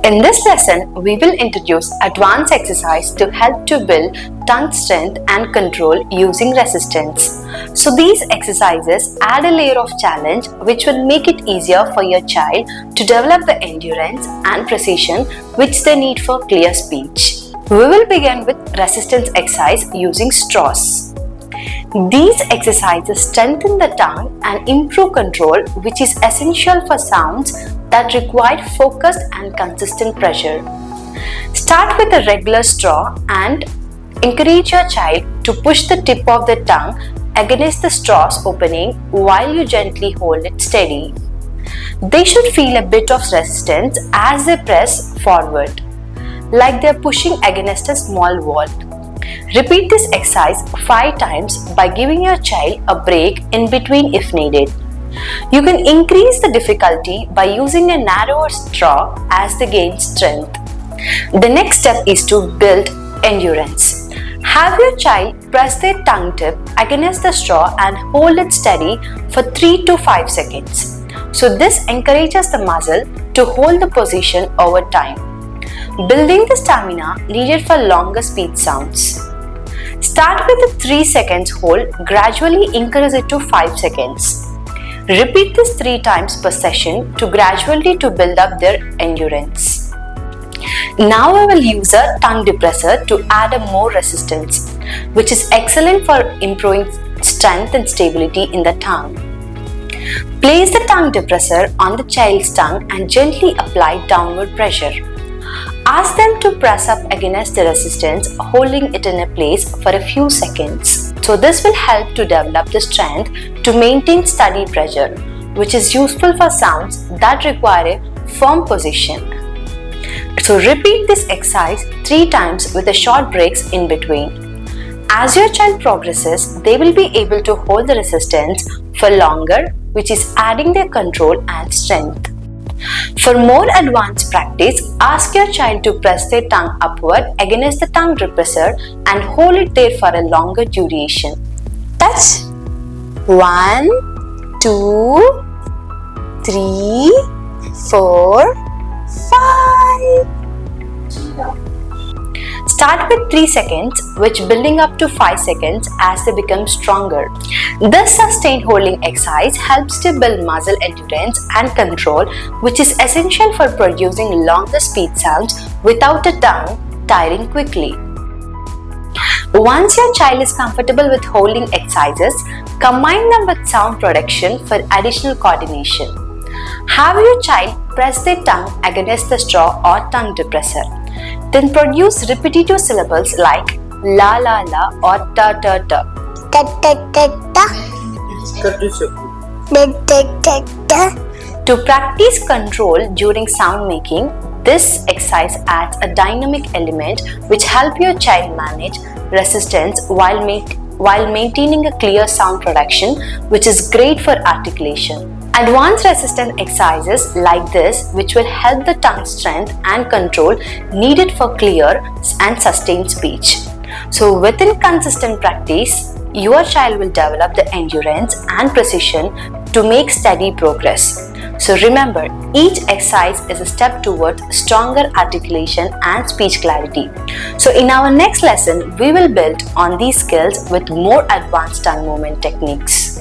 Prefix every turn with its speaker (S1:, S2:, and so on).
S1: In this lesson, we will introduce advanced exercise to help to build tongue strength and control using resistance. So these exercises add a layer of challenge which will make it easier for your child to develop the endurance and precision which they need for clear speech. We will begin with resistance exercise using straws. These exercises strengthen the tongue and improve control, which is essential for sounds that require focused and consistent pressure. Start with a regular straw and encourage your child to push the tip of the tongue against the straw's opening while you gently hold it steady. They should feel a bit of resistance as they press forward, like they are pushing against a small wall. Repeat this exercise 5 times by giving your child a break in between if needed. You can increase the difficulty by using a narrower straw as they gain strength. The next step is to build endurance. Have your child press their tongue tip against the straw and hold it steady for 3 to 5 seconds. So this encourages the muscle to hold the position over time, building the stamina needed for longer speech sounds. Start with a 3 seconds hold, gradually increase it to 5 seconds. Repeat this 3 times per session to gradually build up their endurance. Now I will use a tongue depressor to add a more resistance, which is excellent for improving strength and stability in the tongue. Place the tongue depressor on the child's tongue and gently apply downward pressure. Ask them to press up against the resistance, holding it in a place for a few seconds. So this will help to develop the strength to maintain steady pressure, which is useful for sounds that require a firm position. So repeat this exercise 3 times with a short breaks in between. As your child progresses, they will be able to hold the resistance for longer, which is adding their control and strength. For more advanced practice, ask your child to press their tongue upward against the tongue depressor and hold it there for a longer duration. Touch. 1, 2, 3, 4, 5. Start with 3 seconds, which building up to 5 seconds as they become stronger. This sustained holding exercise helps to build muscle endurance and control, which is essential for producing longer speech sounds without the tongue tiring quickly. Once your child is comfortable with holding exercises, combine them with sound production for additional coordination. Have your child press their tongue against the straw or tongue depressor. Then produce repetitive syllables like la la la or ta ta ta.
S2: Ta ta ta ta. Ta ta ta ta.
S1: To practice control during sound making, this exercise adds a dynamic element which helps your child manage resistance while maintaining a clear sound production, which is great for articulation. Advanced resistance exercises like this, which will help the tongue strength and control needed for clear and sustained speech. So within consistent practice, your child will develop the endurance and precision to make steady progress. So remember, each exercise is a step towards stronger articulation and speech clarity. So in our next lesson, we will build on these skills with more advanced tongue movement techniques.